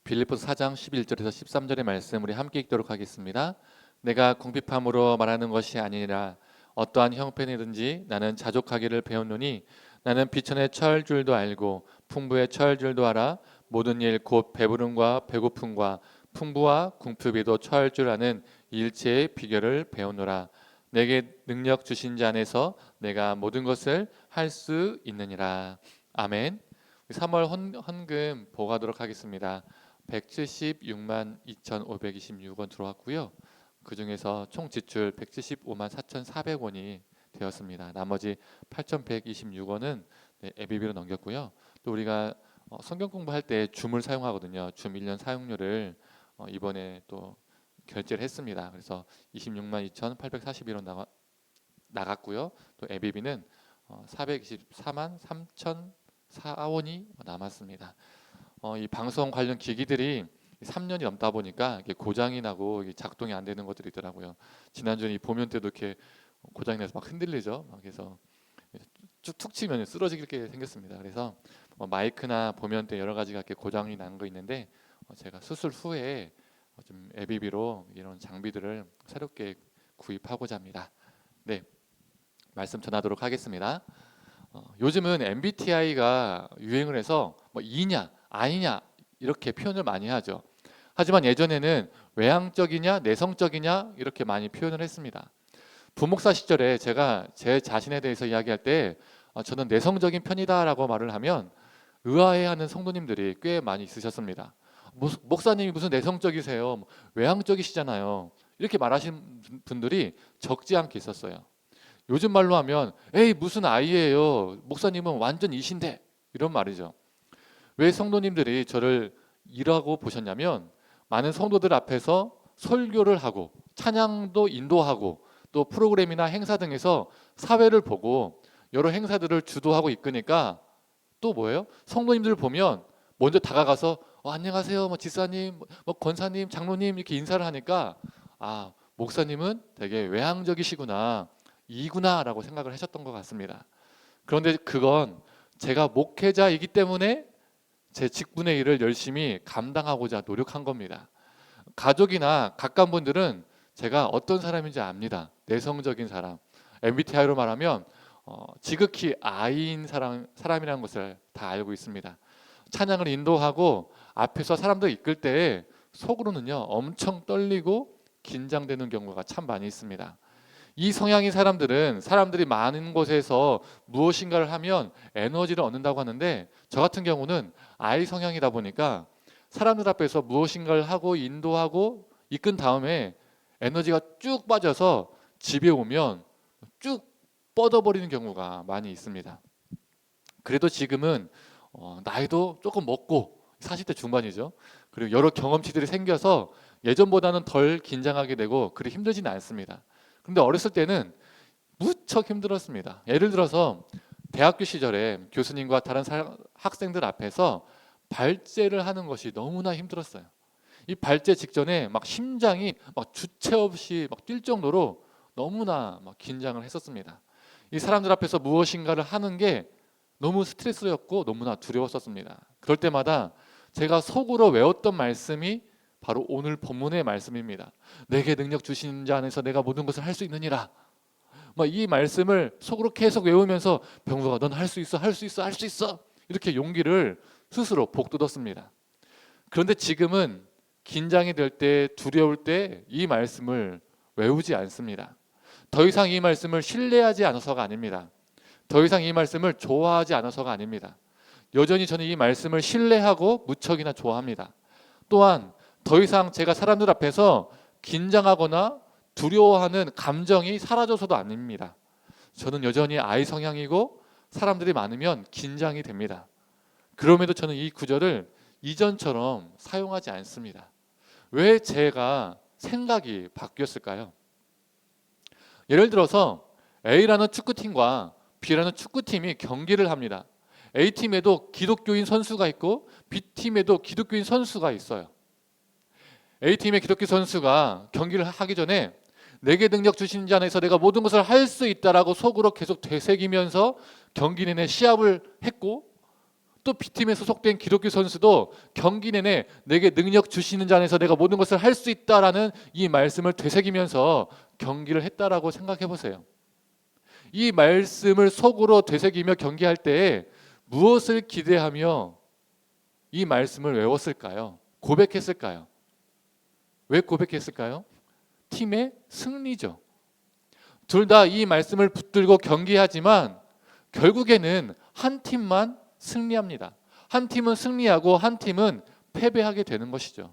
빌립보서 4장 11절에서 13절의 말씀 우리 함께 읽도록 하겠습니다. 내가 궁핍함으로 말하는 것이 아니라 어떠한 형편이든지 나는 자족하기를 배웠노니 나는 비천에 처할 줄도 알고 풍부에 처할 줄도 알아 모든 일 곧 배부름과 배고픔과 풍부와 궁핍에도 처할 줄 아는 일체의 비결을 배우노라. 내게 능력 주신 자 안에서 내가 모든 것을 할 수 있느니라. 아멘. 3월 헌금 보고하도록 하겠습니다. 176만 2,526원 들어왔고요. 그 중에서 총 지출 175만 4,400원이 되었습니다. 나머지 8,126원은 예비비로 넘겼고요. 또 우리가 성경 공부할 때 줌을 사용하거든요. 줌 1년 사용료를 이번에 또 결제를 했습니다. 그래서 26만 2,841원 나갔고요. 또 예비비는 424만 3,004원이 남았습니다. 이 방송 관련 기기들이 3년이 넘다 보니까 이게 고장이 나고 이게 작동이 안 되는 것들이 있더라고요. 지난주에 이 보면 때도 이렇게 고장이 나서 막 흔들리죠. 그래서 툭 치면 쓰러지게 생겼습니다. 그래서 마이크나 보면대 여러 가지가 이렇게 고장이 난 거 있는데 제가 수술 후에 좀 예비비로 이런 장비들을 새롭게 구입하고자 합니다. 네, 말씀 전하도록 하겠습니다. 요즘은 MBTI가 유행을 해서 E냐 I냐 이렇게 표현을 많이 하죠. 하지만 예전에는 외향적이냐 내성적이냐 이렇게 많이 표현을 했습니다. 부목사 시절에 제가 제 자신에 대해서 이야기할 때 저는 내성적인 편이다라고 말을 하면 의아해하는 성도님들이 꽤 많이 있으셨습니다. 목사님이 무슨 내성적이세요? 외향적이시잖아요. 이렇게 말하시는 분들이 적지 않게 있었어요. 요즘 말로 하면 에이 무슨 아이예요. 목사님은 완전 이신데 이런 말이죠. 왜 성도님들이 저를 이라고 보셨냐면 많은 성도들 앞에서 설교를 하고 찬양도 인도하고 또 프로그램이나 행사 등에서 사회를 보고 여러 행사들을 주도하고 이끄니까 또 뭐예요? 성도님들 보면 먼저 다가가서 안녕하세요 지사님 권사님 장로님 이렇게 인사를 하니까 목사님은 되게 외향적이시구나 이구나 라고 생각을 하셨던 것 같습니다. 그런데 그건 제가 목회자이기 때문에 제 직분의 일을 열심히 감당하고자 노력한 겁니다. 가족이나 가까운 분들은 제가 어떤 사람인지 압니다. 내성적인 사람, MBTI로 말하면 지극히 I인 사람이라는 것을 다 알고 있습니다. 찬양을 인도하고 앞에서 사람들 이끌 때 속으로는요 엄청 떨리고 긴장되는 경우가 참 많이 있습니다. 이 성향인 사람들은 사람들이 많은 곳에서 무엇인가를 하면 에너지를 얻는다고 하는데 저 같은 경우는 I 성향이다 보니까 사람들 앞에서 무엇인가를 하고 인도하고 이끈 다음에 에너지가 쭉 빠져서 집에 오면 쭉 뻗어버리는 경우가 많이 있습니다. 그래도 지금은 나이도 조금 먹고 40대 중반이죠. 그리고 여러 경험치들이 생겨서 예전보다는 덜 긴장하게 되고 그리 힘들지는 않습니다. 근데 어렸을 때는 무척 힘들었습니다. 예를 들어서 대학교 시절에 교수님과 다른 학생들 앞에서 발제를 하는 것이 너무나 힘들었어요. 이 발제 직전에 막 심장이 막 주체 없이 막 뛸 정도로 너무나 막 긴장을 했었습니다. 이 사람들 앞에서 무엇인가를 하는 게 너무 스트레스였고 너무나 두려웠었습니다. 그럴 때마다 제가 속으로 외웠던 말씀이 바로 오늘 본문의 말씀입니다. 내게 능력 주신 자 안에서 내가 모든 것을 할 수 있느니라. 이 말씀을 속으로 계속 외우면서 병도가 넌 할 수 있어, 할 수 있어, 할 수 있어 이렇게 용기를 스스로 북돋았습니다. 그런데 지금은 긴장이 될 때, 두려울 때 이 말씀을 외우지 않습니다. 더 이상 이 말씀을 신뢰하지 않아서가 아닙니다. 더 이상 이 말씀을 좋아하지 않아서가 아닙니다. 여전히 저는 이 말씀을 신뢰하고 무척이나 좋아합니다. 또한 더 이상 제가 사람들 앞에서 긴장하거나 두려워하는 감정이 사라져서도 아닙니다. 저는 여전히 I 성향이고 사람들이 많으면 긴장이 됩니다. 그럼에도 저는 이 구절을 이전처럼 사용하지 않습니다. 왜 제가 생각이 바뀌었을까요? 예를 들어서 A라는 축구팀과 B라는 축구팀이 경기를 합니다. A팀에도 기독교인 선수가 있고 B팀에도 기독교인 선수가 있어요. A팀의 기독교 선수가 경기를 하기 전에 내게 능력 주신 자 안에서 내가 모든 것을 할 수 있다라고 속으로 계속 되새기면서 경기 내내 시합을 했고 또 B팀에 소속된 기독교 선수도 경기 내내 내게 능력 주시는 자 안에서 내가 모든 것을 할 수 있다라는 이 말씀을 되새기면서 경기를 했다라고 생각해 보세요. 이 말씀을 속으로 되새기며 경기할 때에 무엇을 기대하며 이 말씀을 외웠을까요? 고백했을까요? 왜 고백했을까요? 팀의 승리죠. 둘 다 이 말씀을 붙들고 경기하지만 결국에는 한 팀만 승리합니다. 한 팀은 승리하고 한 팀은 패배하게 되는 것이죠.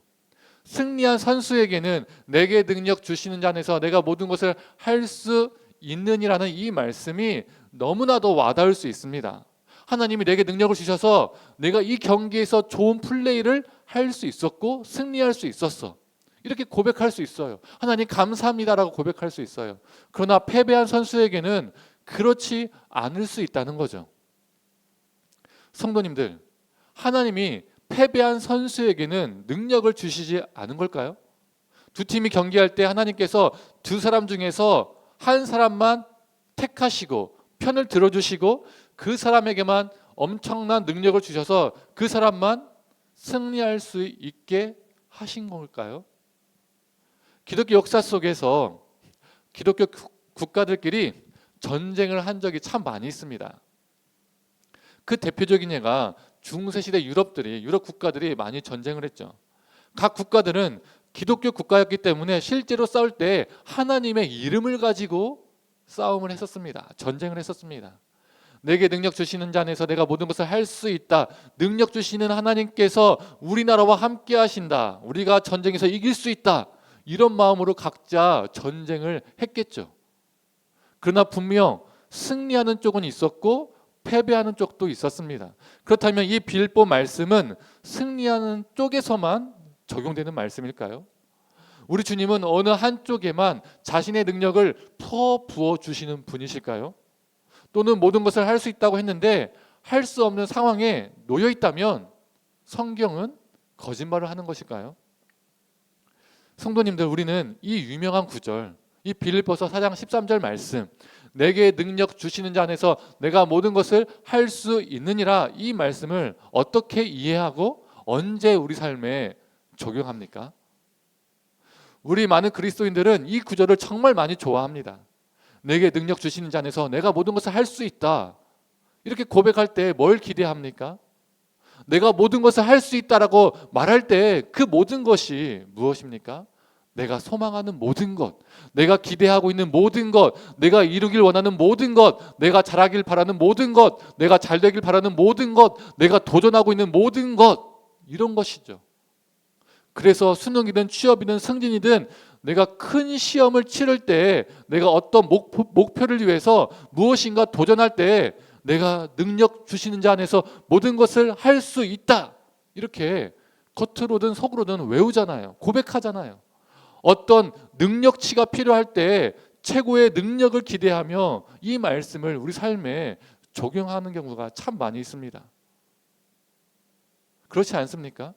승리한 선수에게는 내게 능력 주시는 자 안에서 내가 모든 것을 할 수 있느니라는 이 말씀이 너무나도 와닿을 수 있습니다. 하나님이 내게 능력을 주셔서 내가 이 경기에서 좋은 플레이를 할 수 있었고 승리할 수 있었어. 이렇게 고백할 수 있어요. 하나님 감사합니다라고 고백할 수 있어요. 그러나 패배한 선수에게는 그렇지 않을 수 있다는 거죠. 성도님들, 하나님이 패배한 선수에게는 능력을 주시지 않은 걸까요? 두 팀이 경기할 때 하나님께서 두 사람 중에서 한 사람만 택하시고 편을 들어주시고 그 사람에게만 엄청난 능력을 주셔서 그 사람만 승리할 수 있게 하신 걸까요? 기독교 역사 속에서 기독교 국가들끼리 전쟁을 한 적이 참 많이 있습니다. 그 대표적인 예가 중세시대 유럽 국가들이 많이 전쟁을 했죠. 각 국가들은 기독교 국가였기 때문에 실제로 싸울 때 하나님의 이름을 가지고 싸움을 했었습니다. 전쟁을 했었습니다. 내게 능력 주시는 자 안에서 내가 모든 것을 할 수 있다. 능력 주시는 하나님께서 우리나라와 함께 하신다. 우리가 전쟁에서 이길 수 있다. 이런 마음으로 각자 전쟁을 했겠죠. 그러나 분명 승리하는 쪽은 있었고 패배하는 쪽도 있었습니다. 그렇다면 이 빌보 말씀은 승리하는 쪽에서만 적용되는 말씀일까요? 우리 주님은 어느 한쪽에만 자신의 능력을 부어 주시는 분이실까요? 또는 모든 것을 할 수 있다고 했는데 할 수 없는 상황에 놓여 있다면 성경은 거짓말을 하는 것일까요? 성도님들, 우리는 이 유명한 구절, 이 빌립보서 4장 13절 말씀, 내게 능력 주시는 자 안에서 내가 모든 것을 할 수 있느니라, 이 말씀을 어떻게 이해하고 언제 우리 삶에 적용합니까? 우리 많은 그리스도인들은 이 구절을 정말 많이 좋아합니다. 내게 능력 주시는 자 안에서 내가 모든 것을 할 수 있다. 이렇게 고백할 때 뭘 기대합니까? 내가 모든 것을 할 수 있다라고 말할 때 그 모든 것이 무엇입니까? 내가 소망하는 모든 것, 내가 기대하고 있는 모든 것, 내가 이루길 원하는 모든 것, 내가 잘하길 바라는 모든 것, 내가 잘 되길 바라는 모든 것, 내가 도전하고 있는 모든 것, 이런 것이죠. 그래서 수능이든 취업이든 승진이든 내가 큰 시험을 치를 때, 내가 어떤 목표를 위해서 무엇인가 도전할 때 내가 능력 주시는 자 안에서 모든 것을 할 수 있다, 이렇게 겉으로든 속으로든 외우잖아요. 고백하잖아요. 어떤 능력치가 필요할 때 최고의 능력을 기대하며 이 말씀을 우리 삶에 적용하는 경우가 참 많이 있습니다. 그렇지 않습니까?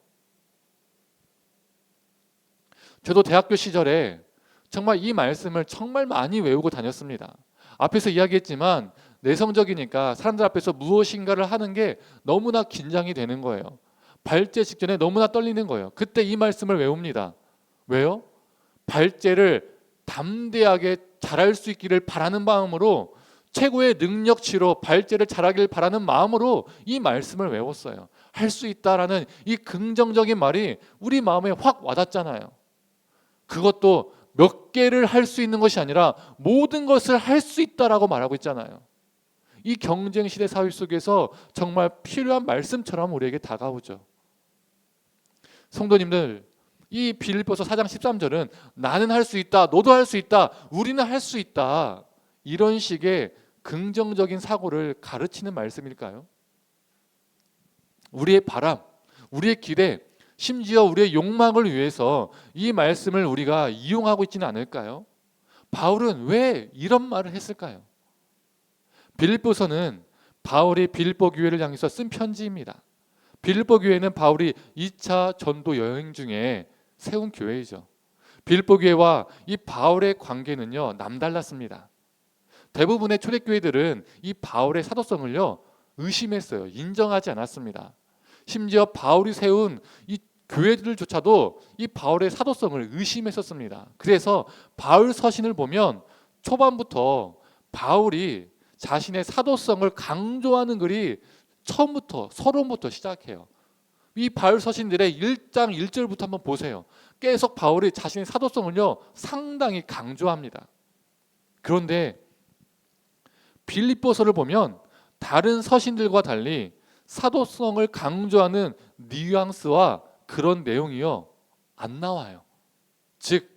저도 대학교 시절에 정말 이 말씀을 정말 많이 외우고 다녔습니다. 앞에서 이야기했지만 내성적이니까 사람들 앞에서 무엇인가를 하는 게 너무나 긴장이 되는 거예요. 발제 직전에 너무나 떨리는 거예요. 그때 이 말씀을 외웁니다. 왜요? 발제를 담대하게 잘할 수 있기를 바라는 마음으로, 최고의 능력치로 발제를 잘하길 바라는 마음으로 이 말씀을 외웠어요. 할 수 있다라는 이 긍정적인 말이 우리 마음에 확 와닿잖아요. 그것도 몇 개를 할 수 있는 것이 아니라 모든 것을 할 수 있다라고 말하고 있잖아요. 이 경쟁 시대 사회 속에서 정말 필요한 말씀처럼 우리에게 다가오죠. 성도님들, 이 빌립보서 4장 13절은 나는 할 수 있다, 너도 할 수 있다, 우리는 할 수 있다, 이런 식의 긍정적인 사고를 가르치는 말씀일까요? 우리의 바람, 우리의 기대, 심지어 우리의 욕망을 위해서 이 말씀을 우리가 이용하고 있지는 않을까요? 바울은 왜 이런 말을 했을까요? 빌립보서는 바울이 빌립보 교회를 향해서 쓴 편지입니다. 빌립보 교회는 바울이 2차 전도 여행 중에 세운 교회이죠. 빌립보 교회와 이 바울의 관계는요, 남달랐습니다. 대부분의 초대교회들은 이 바울의 사도성을요, 의심했어요. 인정하지 않았습니다. 심지어 바울이 세운 이 교회들조차도 이 바울의 사도성을 의심했었습니다. 그래서 바울 서신을 보면 초반부터 바울이 자신의 사도성을 강조하는 글이 처음부터 서론부터 시작해요. 이 바울 서신들의 1장 1절부터 한번 보세요. 계속 바울이 자신의 사도성을요 상당히 강조합니다. 그런데 빌립보서를 보면 다른 서신들과 달리 사도성을 강조하는 뉘앙스와 그런 내용이요 안 나와요. 즉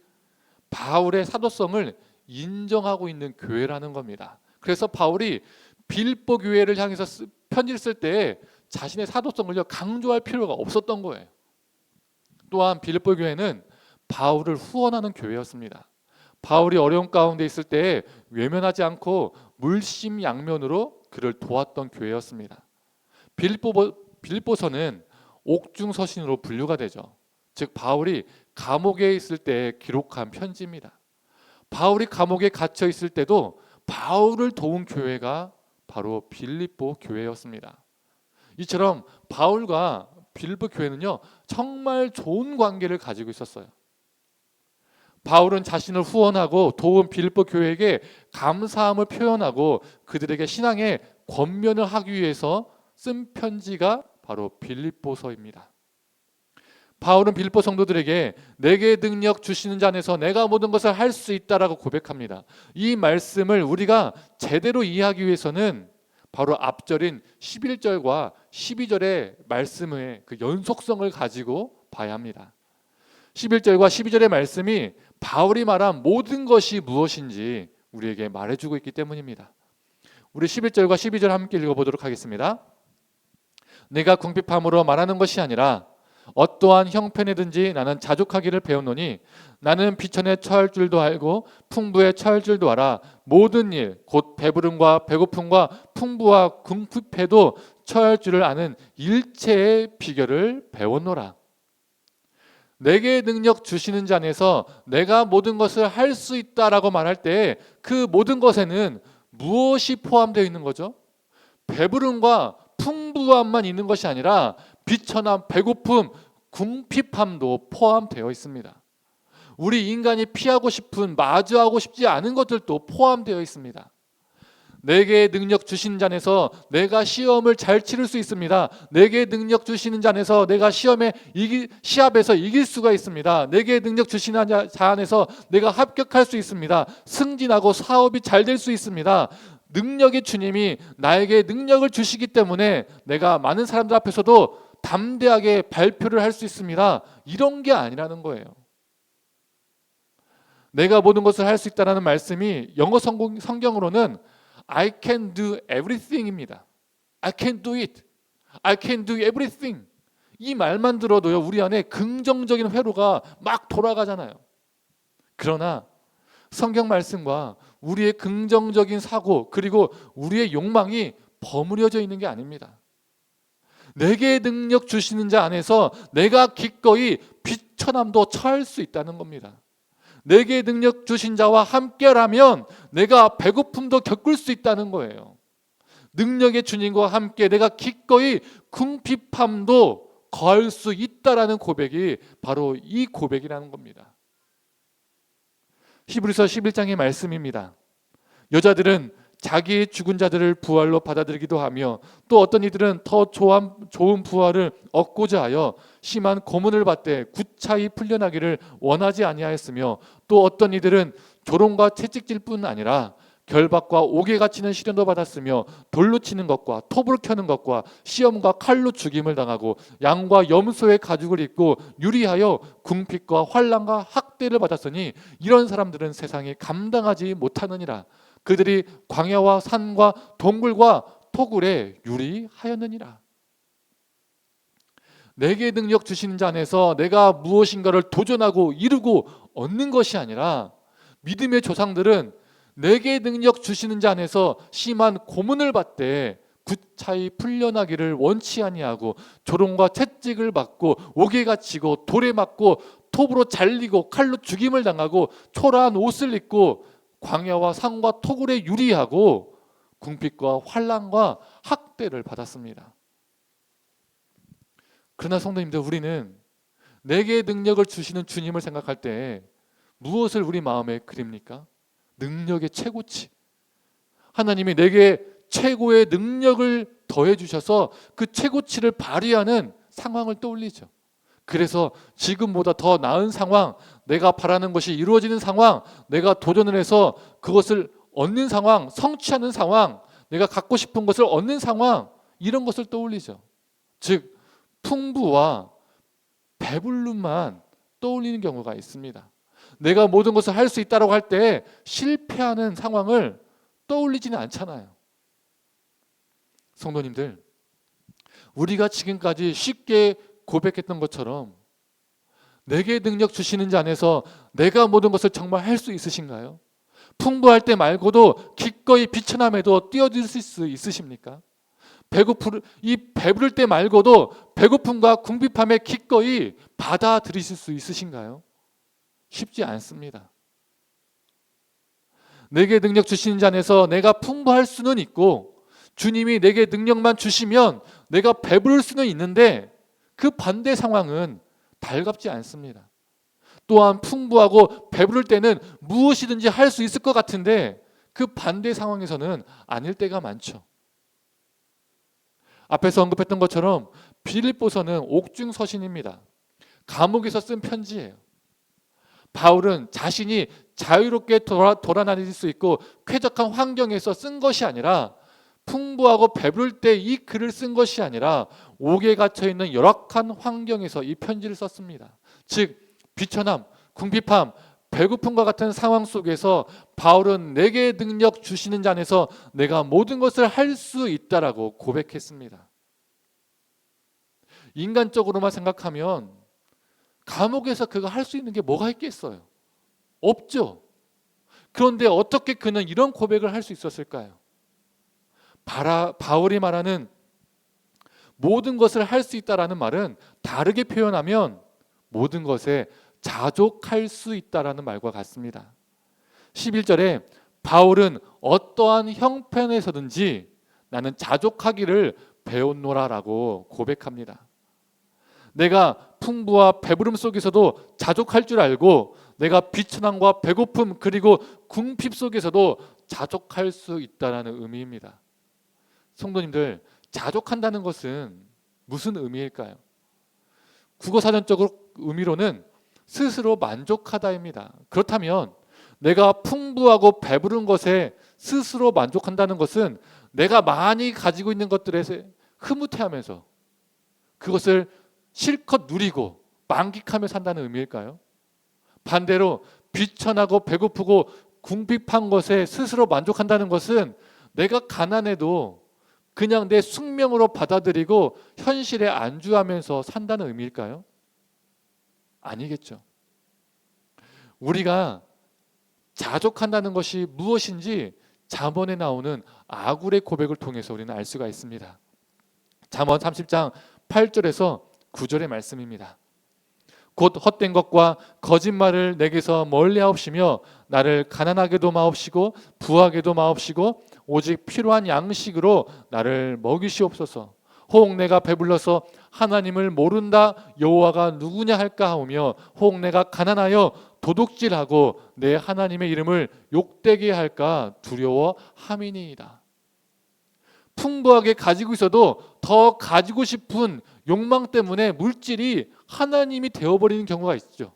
바울의 사도성을 인정하고 있는 교회라는 겁니다. 그래서 바울이 빌립보 교회를 향해서 편지를 쓸 때 자신의 사도성을요 강조할 필요가 없었던 거예요. 또한 빌립보 교회는 바울을 후원하는 교회였습니다. 바울이 어려운 가운데 있을 때 외면하지 않고 물심양면으로 그를 도왔던 교회였습니다. 빌립보서는 옥중서신으로 분류가 되죠. 즉 바울이 감옥에 있을 때 기록한 편지입니다. 바울이 감옥에 갇혀 있을 때도 바울을 도운 교회가 바로 빌립보 교회였습니다. 이처럼 바울과 빌립보 교회는요 정말 좋은 관계를 가지고 있었어요. 바울은 자신을 후원하고 도운 빌립보 교회에게 감사함을 표현하고 그들에게 신앙의 권면을 하기 위해서 쓴 편지가 바로 빌립보서입니다. 바울은 빌립보 성도들에게 내게 능력 주시는 자 안에서 내가 모든 것을 할 수 있다라고 고백합니다. 이 말씀을 우리가 제대로 이해하기 위해서는 바로 앞절인 11절과 12절의 말씀의 그 연속성을 가지고 봐야 합니다. 11절과 12절의 말씀이 바울이 말한 모든 것이 무엇인지 우리에게 말해주고 있기 때문입니다. 우리 11절과 12절 함께 읽어보도록 하겠습니다. 내가 궁핍함으로 말하는 것이 아니라 어떠한 형편이든지 나는 자족하기를 배웠노니 나는 비천에 처할 줄도 알고 풍부에 처할 줄도 알아 모든 일 곧 배부름과 배고픔과 풍부와 궁핍해도 처할 줄을 아는 일체의 비결을 배웠노라. 내게 능력 주시는 자 안에서 내가 모든 것을 할 수 있다라고 말할 때 그 모든 것에는 무엇이 포함되어 있는 거죠? 배부름과 풍부함만 있는 것이 아니라 비천함, 배고픔, 궁핍함도 포함되어 있습니다. 우리 인간이 피하고 싶은, 마주하고 싶지 않은 것들도 포함되어 있습니다. 내게 능력 주시는 자 안에서 내가 시험을 잘 치를 수 있습니다. 내게 능력 주시는 자 안에서 내가 시합에서 이길 수가 있습니다. 내게 능력 주시는 자 안에서 내가 합격할 수 있습니다. 승진하고 사업이 잘 될 수 있습니다. 능력의 주님이 나에게 능력을 주시기 때문에 내가 많은 사람들 앞에서도 담대하게 발표를 할 수 있습니다. 이런 게 아니라는 거예요. 내가 모든 것을 할 수 있다는 말씀이 영어 성경으로는 I can do everything입니다. I can do it. I can do everything. 이 말만 들어도요 우리 안에 긍정적인 회로가 막 돌아가잖아요. 그러나 성경 말씀과 우리의 긍정적인 사고 그리고 우리의 욕망이 버무려져 있는 게 아닙니다. 내게 능력 주시는 자 안에서 내가 기꺼이 비천함도 처할 수 있다는 겁니다. 내게 능력 주신 자와 함께라면 내가 배고픔도 겪을 수 있다는 거예요. 능력의 주님과 함께 내가 기꺼이 궁핍함도 거할 수 있다라는 고백이 바로 이 고백이라는 겁니다. 히브리서 11장의 말씀입니다. 여자들은 자기의 죽은 자들을 부활로 받아들이기도 하며 또 어떤 이들은 더 좋은 부활을 얻고자 하여 심한 고문을 받되 구차히 풀려나기를 원하지 아니하였으며 또 어떤 이들은 조롱과 채찍질 뿐 아니라 결박과 옥에 갇히는 시련도 받았으며 돌로 치는 것과 톱으로 켜는 것과 시험과 칼로 죽임을 당하고 양과 염소의 가죽을 입고 유리하여 궁핍과 환난과 학대를 받았으니 이런 사람들은 세상에 감당하지 못하느니라. 그들이 광야와 산과 동굴과 토굴에 유리하였느니라. 내게 능력 주시는 자 안에서 내가 무엇인가를 도전하고 이루고 얻는 것이 아니라 믿음의 조상들은 내게 능력 주시는 자 안에서 심한 고문을 받되 구차히 풀려나기를 원치 아니하고 조롱과 채찍을 받고 옥에 갇히고 돌에 맞고 톱으로 잘리고 칼로 죽임을 당하고 초라한 옷을 입고 광야와 산과 토굴에 유리하고 궁핍과 환난과 학대를 받았습니다. 그러나 성도님들, 우리는 내게 능력을 주시는 주님을 생각할 때 무엇을 우리 마음에 그립니까? 능력의 최고치. 하나님이 내게 최고의 능력을 더해 주셔서 그 최고치를 발휘하는 상황을 떠올리죠. 그래서 지금보다 더 나은 상황, 내가 바라는 것이 이루어지는 상황, 내가 도전을 해서 그것을 얻는 상황, 성취하는 상황, 내가 갖고 싶은 것을 얻는 상황, 이런 것을 떠올리죠. 즉 풍부와 배불름만 떠올리는 경우가 있습니다. 내가 모든 것을 할 수 있다고 할 때 실패하는 상황을 떠올리지는 않잖아요. 성도님들, 우리가 지금까지 쉽게 고백했던 것처럼 내게 능력 주시는 자 안에서 내가 모든 것을 정말 할 수 있으신가요? 풍부할 때 말고도 기꺼이 비천함에도 뛰어들 수 있으십니까? 배부를 때 말고도 배고픔과 궁핍함에 기꺼이 받아들이실 수 있으신가요? 쉽지 않습니다. 내게 능력 주시는 자 안에서 내가 풍부할 수는 있고 주님이 내게 능력만 주시면 내가 배부를 수는 있는데 그 반대 상황은 달갑지 않습니다. 또한 풍부하고 배부를 때는 무엇이든지 할 수 있을 것 같은데 그 반대 상황에서는 아닐 때가 많죠. 앞에서 언급했던 것처럼 빌립보서는 옥중 서신입니다. 감옥에서 쓴 편지예요. 바울은 자신이 자유롭게 돌아다닐 수 있고 쾌적한 환경에서 쓴 것이 아니라 풍부하고 배부를 때 이 글을 쓴 것이 아니라 옥에 갇혀있는 열악한 환경에서 이 편지를 썼습니다. 즉 비천함, 궁핍함, 배고픔과 같은 상황 속에서 바울은 내게 능력 주시는 자 안에서 내가 모든 것을 할 수 있다라고 고백했습니다. 인간적으로만 생각하면 감옥에서 그가 할 수 있는 게 뭐가 있겠어요? 없죠. 그런데 어떻게 그는 이런 고백을 할 수 있었을까요? 바울이 말하는 모든 것을 할 수 있다라는 말은 다르게 표현하면 모든 것에 자족할 수 있다라는 말과 같습니다. 11절에 바울은 어떠한 형편에서든지 나는 자족하기를 배웠노라라고 고백합니다. 내가 풍부와 배부름 속에서도 자족할 줄 알고 내가 비천함과 배고픔 그리고 궁핍 속에서도 자족할 수 있다라는 의미입니다. 성도님들, 자족한다는 것은 무슨 의미일까요? 국어사전적으로 의미로는 스스로 만족하다입니다. 그렇다면 내가 풍부하고 배부른 것에 스스로 만족한다는 것은 내가 많이 가지고 있는 것들에 흐뭇해하면서 그것을 실컷 누리고 만끽하며 산다는 의미일까요? 반대로 비천하고 배고프고 궁핍한 것에 스스로 만족한다는 것은 내가 가난해도 그냥 내 숙명으로 받아들이고 현실에 안주하면서 산다는 의미일까요? 아니겠죠. 우리가 자족한다는 것이 무엇인지 잠언에 나오는 아굴의 고백을 통해서 우리는 알 수가 있습니다. 잠언 30장 8절에서 9절의 말씀입니다. 곧 헛된 것과 거짓말을 내게서 멀리하옵시며 나를 가난하게도 마옵시고 부하게도 마옵시고 오직 필요한 양식으로 나를 먹이시옵소서. 혹 내가 배불러서 하나님을 모른다 여호와가 누구냐 할까 하오며 혹 내가 가난하여 도둑질하고 내 하나님의 이름을 욕되게 할까 두려워함이니이다. 풍부하게 가지고 있어도 더 가지고 싶은 욕망 때문에 물질이 하나님이 되어버리는 경우가 있죠.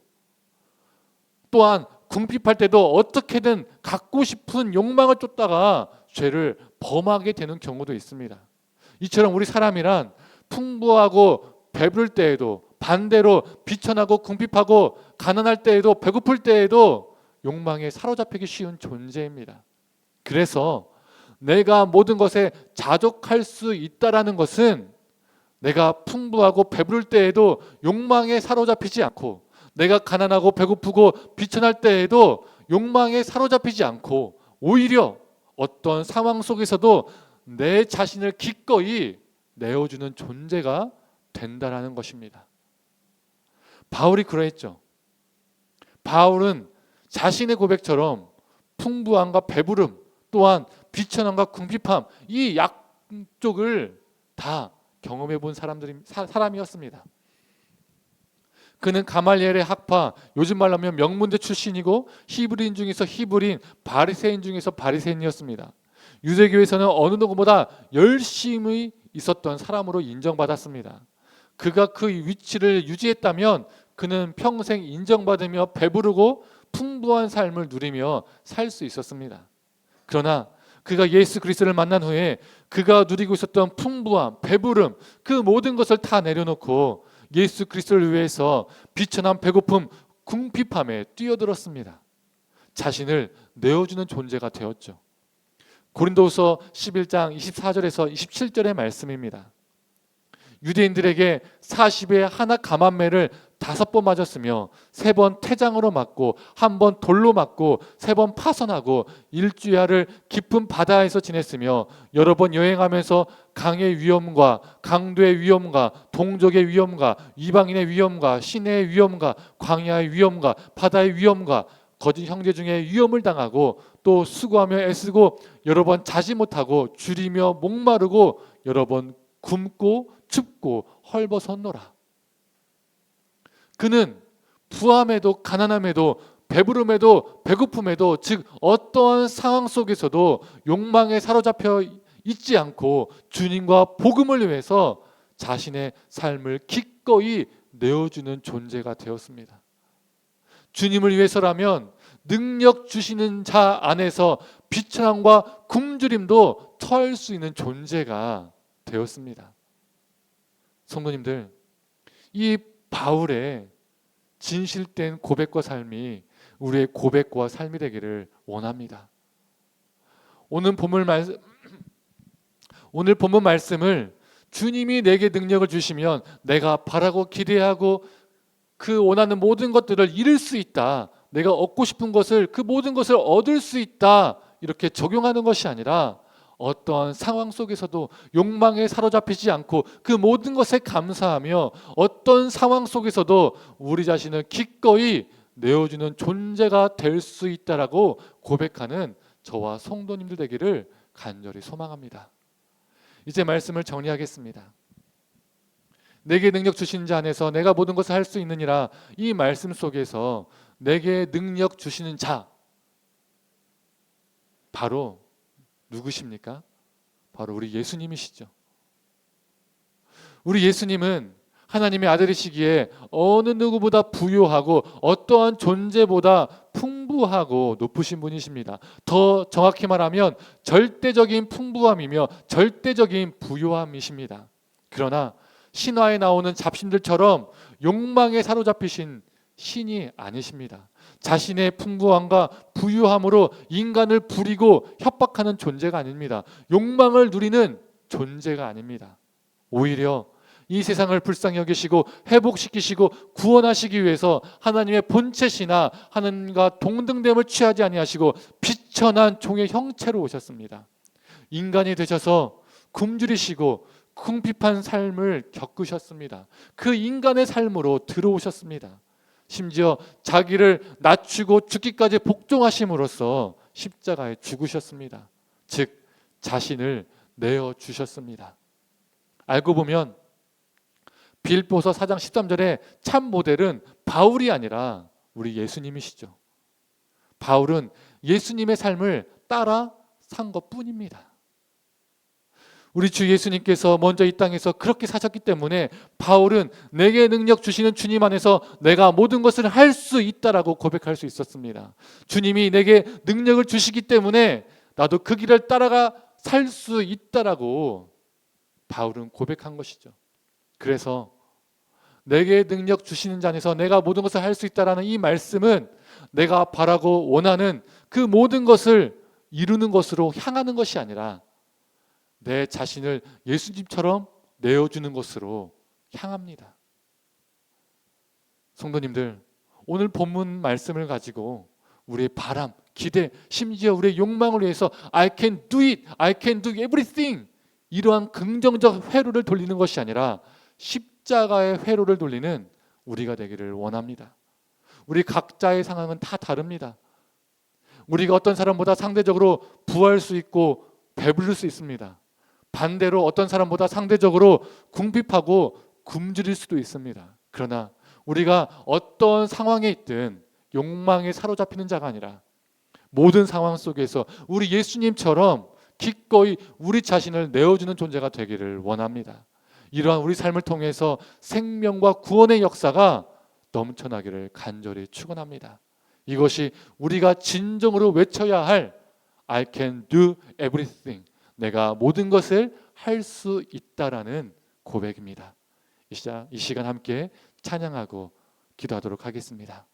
또한 궁핍할 때도 어떻게든 갖고 싶은 욕망을 쫓다가 죄를 범하게 되는 경우도 있습니다. 이처럼 우리 사람이란 풍부하고 배부를 때에도 반대로 비천하고 궁핍하고 가난할 때에도 배고플 때에도 욕망에 사로잡히기 쉬운 존재입니다. 그래서 내가 모든 것에 자족할 수 있다라는 것은 내가 풍부하고 배부를 때에도 욕망에 사로잡히지 않고 내가 가난하고 배고프고 비천할 때에도 욕망에 사로잡히지 않고 오히려 어떤 상황 속에서도 내 자신을 기꺼이 내어주는 존재가 된다라는 것입니다. 바울이 그러했죠. 바울은 자신의 고백처럼 풍부함과 배부름 또한 비천함과 궁핍함 이 쪽을 다 경험해 본 사람이었습니다. 그는 가말리엘의 학파, 요즘 말로 하면 명문대 출신이고 히브리인 중에서 히브리인, 바리새인 중에서 바리새인이었습니다. 유대교에서는 어느 누구보다 열심히 있었던 사람으로 인정받았습니다. 그가 그 위치를 유지했다면 그는 평생 인정받으며 배부르고 풍부한 삶을 누리며 살 수 있었습니다. 그러나 그가 예수 그리스도를 만난 후에 그가 누리고 있었던 풍부함, 배부름, 그 모든 것을 다 내려놓고 예수 그리스도를 위해서 비천한 배고픔, 궁핍함에 뛰어들었습니다. 자신을 내어주는 존재가 되었죠. 고린도후서 11장 24절에서 27절의 말씀입니다. 유대인들에게 40에 하나 감한매를 5번 맞았으며 3번 태장으로 맞고 1번 돌로 맞고 3번 파선하고 일주야를 깊은 바다에서 지냈으며 여러 번 여행하면서 강의 위험과 강도의 위험과 동족의 위험과 이방인의 위험과 시내의 위험과 광야의 위험과 바다의 위험과 거짓 형제 중에 위험을 당하고 또 수고하며 애쓰고 여러 번 자지 못하고 줄이며 목마르고 여러 번 굶고 춥고 헐벗었노라. 그는 부함에도 가난함에도 배부름에도 배고픔에도 즉 어떠한 상황 속에서도 욕망에 사로잡혀 있지 않고 주님과 복음을 위해서 자신의 삶을 기꺼이 내어주는 존재가 되었습니다. 주님을 위해서라면 능력 주시는 자 안에서 비천함과 굶주림도 처할 수 있는 존재가 되었습니다. 성도님들, 이 바울의 진실된 고백과 삶이 우리의 고백과 삶이 되기를 원합니다. 오늘 본문 말씀을 주님이 내게 능력을 주시면 내가 바라고 기대하고 그 원하는 모든 것들을 이룰 수 있다. 내가 얻고 싶은 것을 그 모든 것을 얻을 수 있다. 이렇게 적용하는 것이 아니라 어떠한 상황 속에서도 욕망에 사로잡히지 않고 그 모든 것에 감사하며 어떤 상황 속에서도 우리 자신을 기꺼이 내어주는 존재가 될 수 있다라고 고백하는 저와 성도님들 되기를 간절히 소망합니다. 이제 말씀을 정리하겠습니다. 내게 능력 주신 자 안에서 내가 모든 것을 할 수 있느니라. 이 말씀 속에서 내게 능력 주시는 자 바로 누구십니까? 바로 우리 예수님이시죠. 우리 예수님은 하나님의 아들이시기에 어느 누구보다 부유하고 어떠한 존재보다 풍부하고 높으신 분이십니다. 더 정확히 말하면 절대적인 풍부함이며 절대적인 부유함이십니다. 그러나 신화에 나오는 잡신들처럼 욕망에 사로잡히신 신이 아니십니다. 자신의 풍부함과 부유함으로 인간을 부리고 협박하는 존재가 아닙니다. 욕망을 누리는 존재가 아닙니다. 오히려 이 세상을 불쌍히 여기시고 회복시키시고 구원하시기 위해서 하나님의 본체시나 하나님과 동등됨을 취하지 아니하시고 비천한 종의 형체로 오셨습니다. 인간이 되셔서 굶주리시고 궁핍한 삶을 겪으셨습니다. 그 인간의 삶으로 들어오셨습니다. 심지어 자기를 낮추고 죽기까지 복종하심으로써 십자가에 죽으셨습니다. 즉 자신을 내어주셨습니다. 알고 보면 빌립보서 4장 13절에 참 모델은 바울이 아니라 우리 예수님이시죠. 바울은 예수님의 삶을 따라 산 것뿐입니다. 우리 주 예수님께서 먼저 이 땅에서 그렇게 사셨기 때문에 바울은 내게 능력 주시는 주님 안에서 내가 모든 것을 할 수 있다라고 고백할 수 있었습니다. 주님이 내게 능력을 주시기 때문에 나도 그 길을 따라가 살 수 있다라고 바울은 고백한 것이죠. 그래서 내게 능력 주시는 자 안에서 내가 모든 것을 할 수 있다라는 이 말씀은 내가 바라고 원하는 그 모든 것을 이루는 것으로 향하는 것이 아니라 내 자신을 예수님처럼 내어주는 것으로 향합니다. 성도님들, 오늘 본문 말씀을 가지고 우리의 바람, 기대, 심지어 우리의 욕망을 위해서 I can do it, I can do everything 이러한 긍정적 회로를 돌리는 것이 아니라 십자가의 회로를 돌리는 우리가 되기를 원합니다. 우리 각자의 상황은 다 다릅니다. 우리가 어떤 사람보다 상대적으로 부할 수 있고 배부를 수 있습니다. 반대로 어떤 사람보다 상대적으로 궁핍하고 굶주릴 수도 있습니다. 그러나 우리가 어떤 상황에 있든 욕망에 사로잡히는 자가 아니라 모든 상황 속에서 우리 예수님처럼 기꺼이 우리 자신을 내어주는 존재가 되기를 원합니다. 이러한 우리 삶을 통해서 생명과 구원의 역사가 넘쳐나기를 간절히 축원합니다. 이것이 우리가 진정으로 외쳐야 할 I can do everything, 내가 모든 것을 할 수 있다라는 고백입니다. 이 시간 함께 찬양하고 기도하도록 하겠습니다.